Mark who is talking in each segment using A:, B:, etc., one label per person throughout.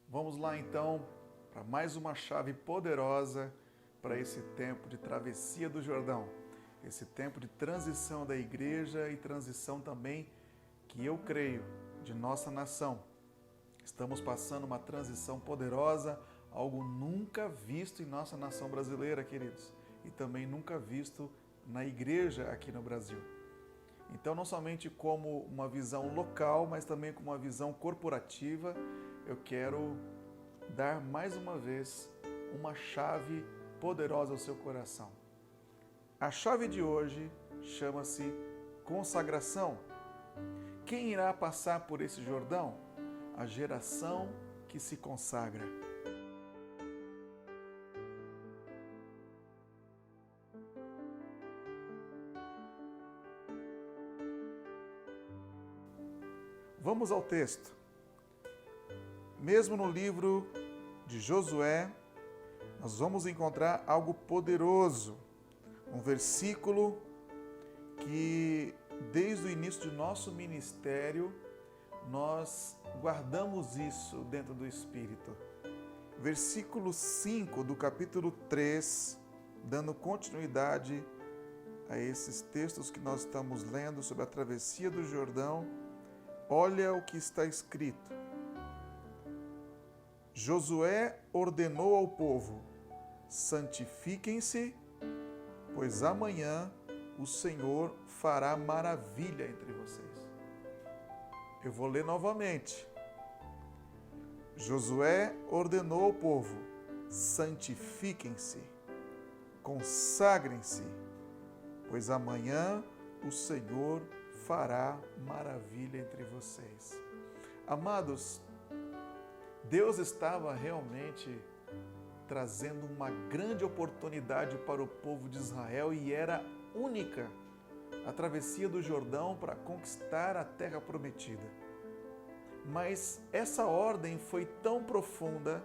A: Vamos lá então para mais uma chave poderosa para esse tempo de travessia do Jordão, esse tempo de transição da igreja e transição também, que eu creio, de nossa nação. Estamos passando uma transição poderosa, algo nunca visto em nossa nação brasileira, queridos, e também nunca visto na igreja aqui no Brasil. Então, não somente como uma visão local, mas também como uma visão corporativa, eu quero dar mais uma vez uma chave poderosa ao seu coração. A chave de hoje chama-se consagração. Quem irá passar por esse Jordão? A geração que se consagra. Vamos ao texto. Mesmo no livro de Josué, nós vamos encontrar algo poderoso. Um versículo que, desde o início de nosso ministério, nós guardamos isso dentro do Espírito. Versículo 5 do capítulo 3, dando continuidade a esses textos que nós estamos lendo sobre a travessia do Jordão. Olha o que está escrito. Josué ordenou ao povo: santifiquem-se, pois amanhã o Senhor fará maravilha entre vocês. Eu vou ler novamente. Josué ordenou ao povo: santifiquem-se, consagrem-se, pois amanhã o Senhor fará maravilha entre vocês. Amados, Deus estava realmente trazendo uma grande oportunidade para o povo de Israel e era única a travessia do Jordão para conquistar a terra prometida. Mas essa ordem foi tão profunda,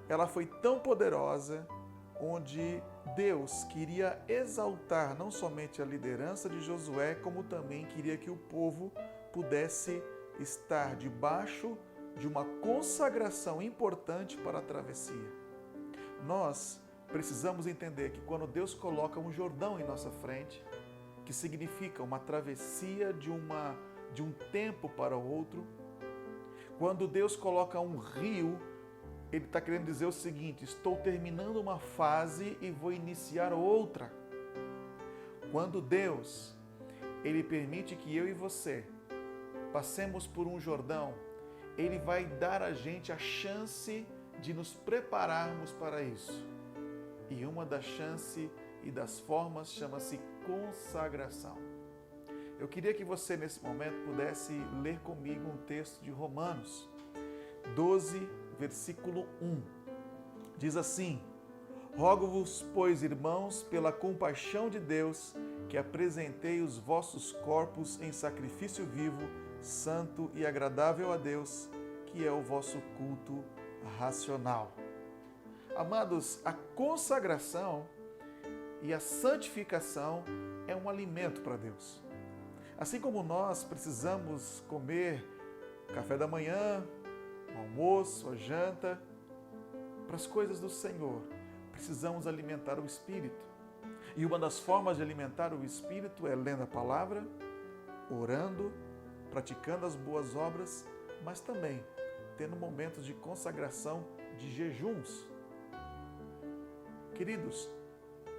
A: ela foi tão poderosa, onde Deus queria exaltar não somente a liderança de Josué, como também queria que o povo pudesse estar debaixo de uma consagração importante para a travessia. Nós precisamos entender que quando Deus coloca um Jordão em nossa frente, que significa uma travessia de um tempo para o outro, quando Deus coloca um rio, Ele está querendo dizer o seguinte: estou terminando uma fase e vou iniciar outra. Quando Deus, Ele permite que eu e você passemos por um Jordão, Ele vai dar a gente a chance de nos prepararmos para isso. E uma das chances e das formas chama-se consagração. Eu queria que você, nesse momento, pudesse ler comigo um texto de Romanos 12, versículo 1. Diz assim: rogo-vos, pois, irmãos, pela compaixão de Deus, que apresentei os vossos corpos em sacrifício vivo, santo e agradável a Deus, que é o vosso culto racional. Amados, a consagração e a santificação é um alimento para Deus. Assim como nós precisamos comer café da manhã, almoço, a janta, para as coisas do Senhor, precisamos alimentar o Espírito. E uma das formas de alimentar o Espírito é lendo a palavra, orando, praticando as boas obras, mas também tendo momentos de consagração, de jejuns. Queridos,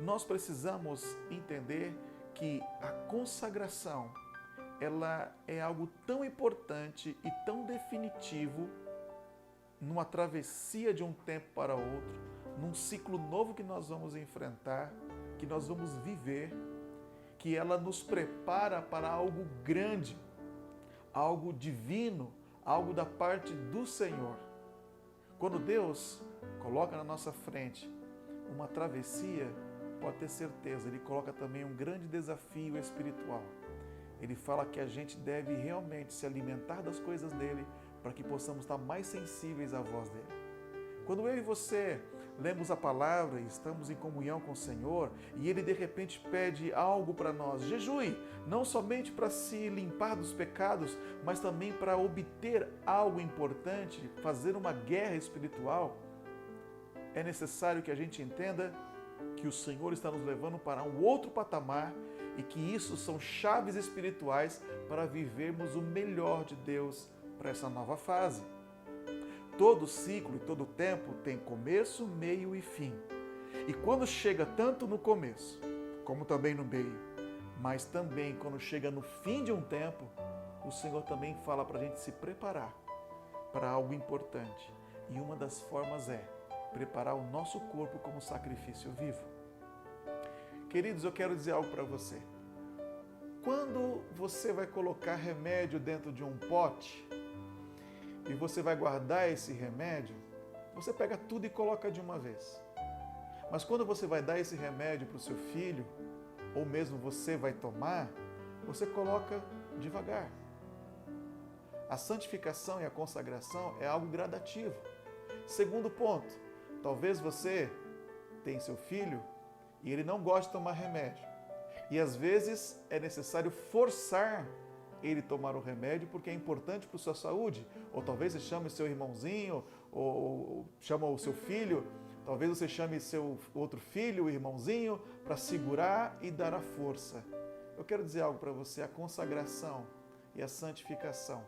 A: nós precisamos entender que a consagração, ela é algo tão importante e tão definitivo numa travessia de um tempo para outro, num ciclo novo que nós vamos enfrentar, que nós vamos viver, que ela nos prepara para algo grande, algo divino, algo da parte do Senhor. Quando Deus coloca na nossa frente uma travessia, pode ter certeza, Ele coloca também um grande desafio espiritual. Ele fala que a gente deve realmente se alimentar das coisas dEle para que possamos estar mais sensíveis à voz dEle. Quando eu e você lemos a palavra e estamos em comunhão com o Senhor e Ele de repente pede algo para nós. Jejue, não somente para se limpar dos pecados, mas também para obter algo importante, fazer uma guerra espiritual. É necessário que a gente entenda que o Senhor está nos levando para um outro patamar e que isso são chaves espirituais para vivermos o melhor de Deus para essa nova fase. Todo ciclo e todo tempo tem começo, meio e fim. E quando chega tanto no começo, como também no meio, mas também quando chega no fim de um tempo, o Senhor também fala para a gente se preparar para algo importante. E uma das formas é preparar o nosso corpo como sacrifício vivo. Queridos, eu quero dizer algo para você. Quando você vai colocar remédio dentro de um pote e você vai guardar esse remédio, você pega tudo e coloca de uma vez. Mas quando você vai dar esse remédio para o seu filho, ou mesmo você vai tomar, você coloca devagar. A santificação e a consagração é algo gradativo. Segundo ponto, talvez você tenha seu filho e ele não gosta de tomar remédio. E às vezes é necessário forçar ele tomar o remédio porque é importante para a sua saúde. Ou talvez você chame seu irmãozinho, ou chama o seu filho, talvez você chame seu outro filho, irmãozinho, para segurar e dar a força. Eu quero dizer algo para você, a consagração e a santificação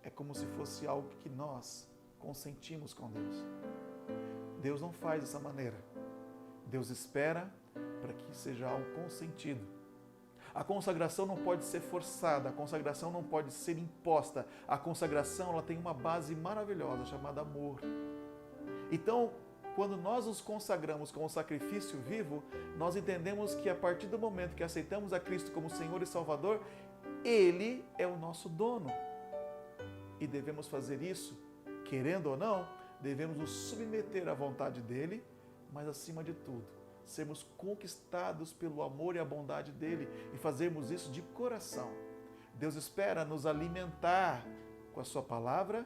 A: é como se fosse algo que nós consentimos com Deus. Deus não faz dessa maneira. Deus espera para que seja algo consentido. A consagração não pode ser forçada, a consagração não pode ser imposta. A consagração ela tem uma base maravilhosa chamada amor. Então, quando nós nos consagramos como sacrifício vivo, nós entendemos que a partir do momento que aceitamos a Cristo como Senhor e Salvador, Ele é o nosso dono. E devemos fazer isso, querendo ou não, devemos nos submeter à vontade dEle, mas acima de tudo, sermos conquistados pelo amor e a bondade dEle e fazermos isso de coração. Deus espera nos alimentar com a sua palavra,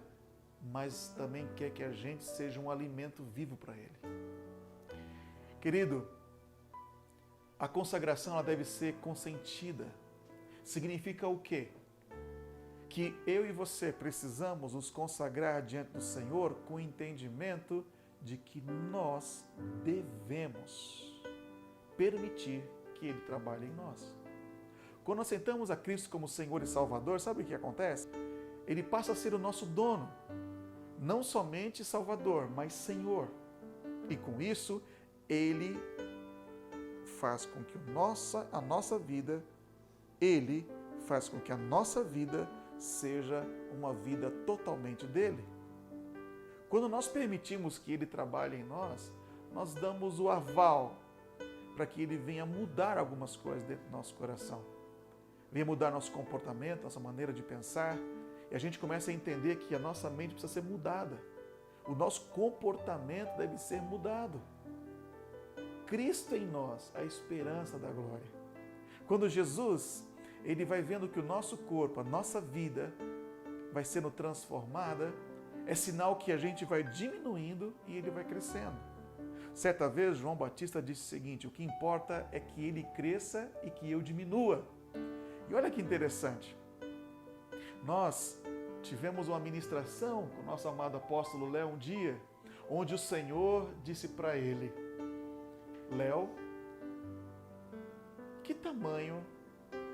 A: mas também quer que a gente seja um alimento vivo para Ele. Querido, a consagração ela deve ser consentida. Significa o quê? Que eu e você precisamos nos consagrar diante do Senhor com o entendimento de que nós devemos permitir que Ele trabalhe em nós. Quando aceitamos a Cristo como Senhor e Salvador, sabe o que acontece? Ele passa a ser o nosso dono, não somente Salvador, mas Senhor. E com isso, Ele faz com que a nossa vida seja uma vida totalmente dele. Quando nós permitimos que Ele trabalhe em nós, nós damos o aval para que Ele venha mudar algumas coisas dentro do nosso coração. Venha mudar nosso comportamento, nossa maneira de pensar, e a gente começa a entender que a nossa mente precisa ser mudada. O nosso comportamento deve ser mudado. Cristo em nós, a esperança da glória. Quando Jesus, Ele vai vendo que o nosso corpo, a nossa vida, vai sendo transformada, é sinal que a gente vai diminuindo e Ele vai crescendo. Certa vez, João Batista disse o seguinte: o que importa é que Ele cresça e que eu diminua. E olha que interessante, nós tivemos uma ministração com o nosso amado apóstolo Léo um dia, onde o Senhor disse para ele: Léo, que tamanho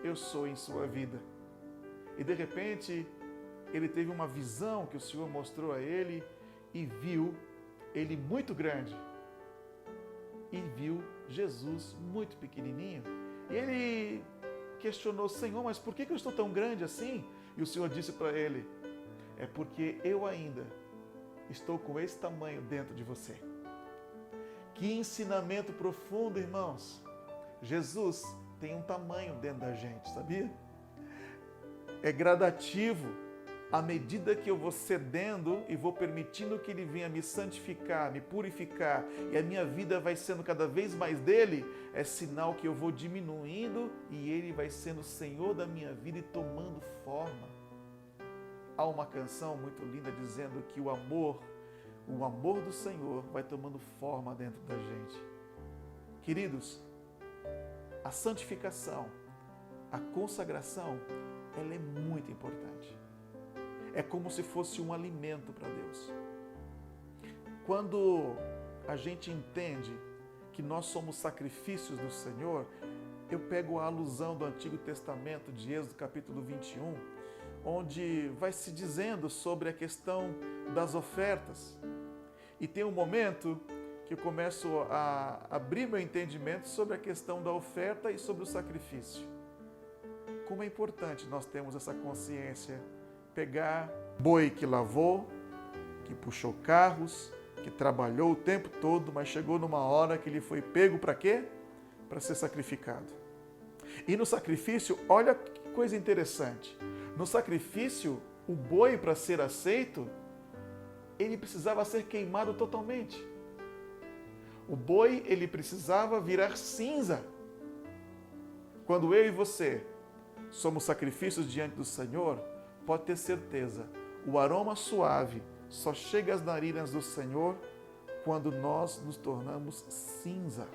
A: eu sou em sua vida? E de repente, ele teve uma visão que o Senhor mostrou a ele e viu ele muito grande. E viu Jesus muito pequenininho. E ele questionou: Senhor, mas por que eu estou tão grande assim? E o Senhor disse para ele: é porque eu ainda estou com esse tamanho dentro de você. Que ensinamento profundo, irmãos! Jesus tem um tamanho dentro da gente, sabia? É gradativo. À medida que eu vou cedendo e vou permitindo que Ele venha me santificar, me purificar, e a minha vida vai sendo cada vez mais dele, é sinal que eu vou diminuindo e Ele vai sendo o Senhor da minha vida e tomando forma. Há uma canção muito linda dizendo que o amor o amor do Senhor vai tomando forma dentro da gente. Queridos, a santificação, a consagração, ela é muito importante. É como se fosse um alimento para Deus. Quando a gente entende que nós somos sacrifícios do Senhor, eu pego a alusão do Antigo Testamento, de Êxodo capítulo 21, onde vai se dizendo sobre a questão das ofertas. E tem um momento que eu começo a abrir meu entendimento sobre a questão da oferta e sobre o sacrifício. Como é importante nós termos essa consciência, pegar boi que lavou, que puxou carros, que trabalhou o tempo todo, mas chegou numa hora que ele foi pego para quê? Para ser sacrificado. E no sacrifício, olha que coisa interessante. No sacrifício, o boi, para ser aceito, ele precisava ser queimado totalmente. O boi, ele precisava virar cinza. Quando eu e você somos sacrifícios diante do Senhor, pode ter certeza, o aroma suave só chega às narinas do Senhor quando nós nos tornamos cinza.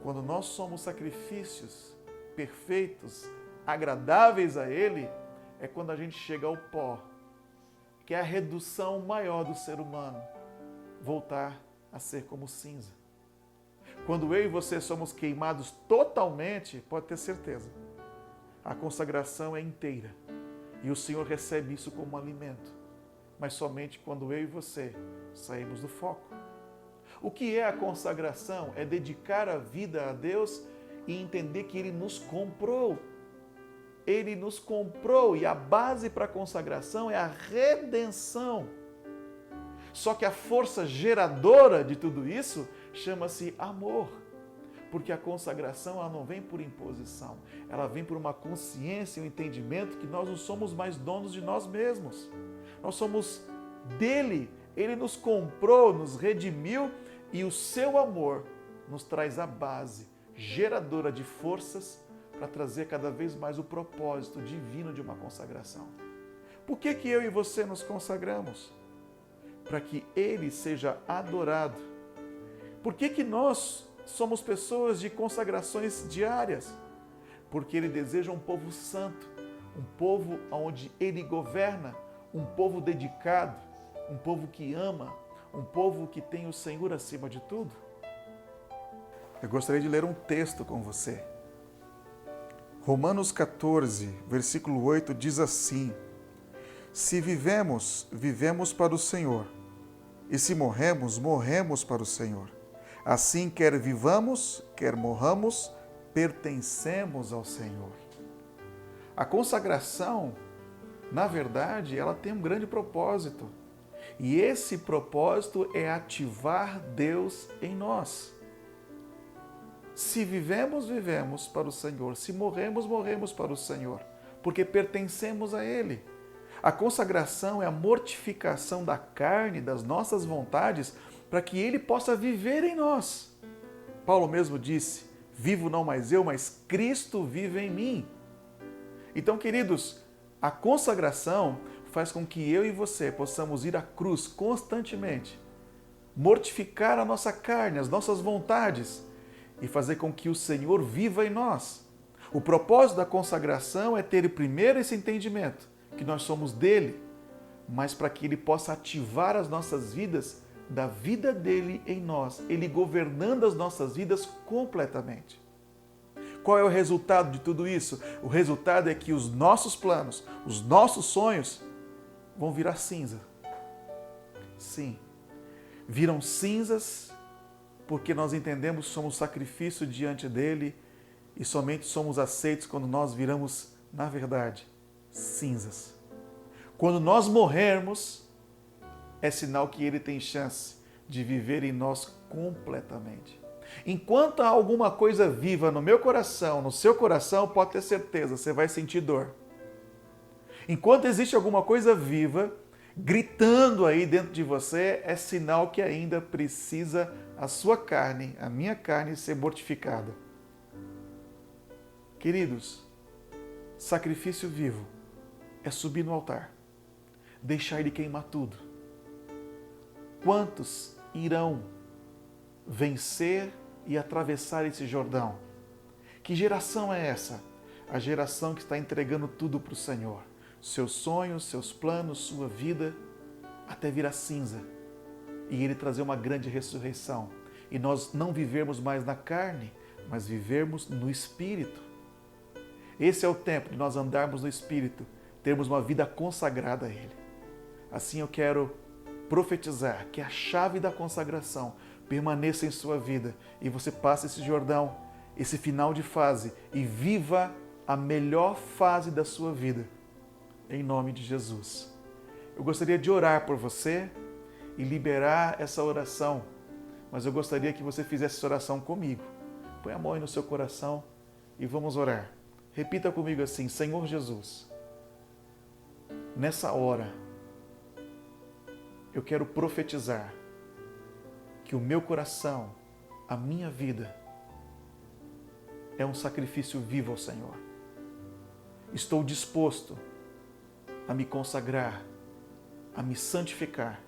A: Quando nós somos sacrifícios perfeitos, agradáveis a Ele, é quando a gente chega ao pó, que é a redução maior do ser humano, voltar a ser como cinza. Quando eu e você somos queimados totalmente, pode ter certeza, a consagração é inteira e o Senhor recebe isso como alimento, mas somente quando eu e você saímos do foco. O que é a consagração? É dedicar a vida a Deus e entender que Ele nos comprou. Ele nos comprou e a base para a consagração é a redenção. Só que a força geradora de tudo isso chama-se amor. Porque a consagração ela não vem por imposição, ela vem por uma consciência e um entendimento que nós não somos mais donos de nós mesmos. Nós somos dele, ele nos comprou, nos redimiu e o seu amor nos traz a base geradora de forças para trazer cada vez mais o propósito divino de uma consagração. Por que eu e você nos consagramos? Para que Ele seja adorado. Por que nós somos pessoas de consagrações diárias? Porque Ele deseja um povo santo, um povo onde Ele governa, um povo dedicado, um povo que ama, um povo que tem o Senhor acima de tudo. Eu gostaria de ler um texto com você. Romanos 14, versículo 8 diz assim: Se vivemos, vivemos para o Senhor, e se morremos, morremos para o Senhor. Assim, quer vivamos, quer morramos, pertencemos ao Senhor. A consagração, na verdade, ela tem um grande propósito. E esse propósito é ativar Deus em nós. Se vivemos, vivemos para o Senhor. Se morremos, morremos para o Senhor. Porque pertencemos a Ele. A consagração é a mortificação da carne, das nossas vontades, para que Ele possa viver em nós. Paulo mesmo disse, vivo não mais eu, mas Cristo vive em mim. Então, queridos, a consagração faz com que eu e você possamos ir à cruz constantemente, mortificar a nossa carne, as nossas vontades e fazer com que o Senhor viva em nós. O propósito da consagração é ter primeiro esse entendimento, que nós somos dele, mas para que ele possa ativar as nossas vidas da vida dele em nós, ele governando as nossas vidas completamente. Qual é o resultado de tudo isso? O resultado é que os nossos planos, os nossos sonhos vão virar cinza. Sim, viram cinzas porque nós entendemos que somos sacrifício diante dele e somente somos aceitos quando nós viramos, na verdade, cinzas. Quando nós morrermos, é sinal que ele tem chance de viver em nós completamente. Enquanto há alguma coisa viva no meu coração, no seu coração, pode ter certeza, você vai sentir dor. Enquanto existe alguma coisa viva, gritando aí dentro de você, é sinal que ainda precisa a sua carne, a minha carne, ser mortificada. Queridos, sacrifício vivo é subir no altar, deixar ele queimar tudo quantos irão vencer e atravessar esse Jordão? Que geração é essa? A geração que está entregando tudo para o Senhor. Seus sonhos, seus planos, sua vida, até virar cinza. E Ele trazer uma grande ressurreição. E nós não vivermos mais na carne, mas vivermos no Espírito. Esse é o tempo de nós andarmos no Espírito, termos uma vida consagrada a Ele. Assim eu quero profetizar que a chave da consagração permaneça em sua vida e você passe esse Jordão, esse final de fase e viva a melhor fase da sua vida, em nome de Jesus. Eu gostaria de orar por você e liberar essa oração, mas eu gostaria que você fizesse essa oração comigo. Põe a mão aí no seu coração e vamos orar. Repita comigo assim: Senhor Jesus, nessa hora eu quero profetizar que o meu coração, a minha vida, é um sacrifício vivo ao Senhor. Estou disposto a me consagrar, a me santificar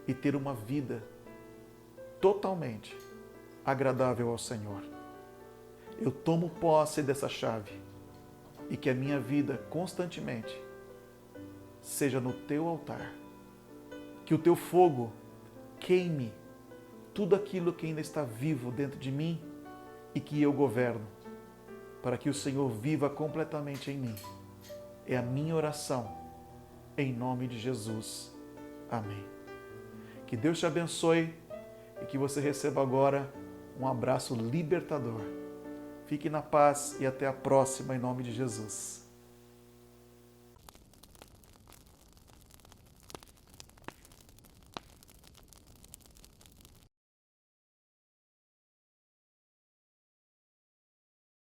A: e ter uma vida totalmente agradável ao Senhor. Eu tomo posse dessa chave e que a minha vida constantemente seja no teu altar. Que o teu fogo queime tudo aquilo que ainda está vivo dentro de mim e que eu governo, para que o Senhor viva completamente em mim. É a minha oração, em nome de Jesus. Amém. Que Deus te abençoe e que você receba agora um abraço libertador. Fique na paz e até a próxima, em nome de Jesus.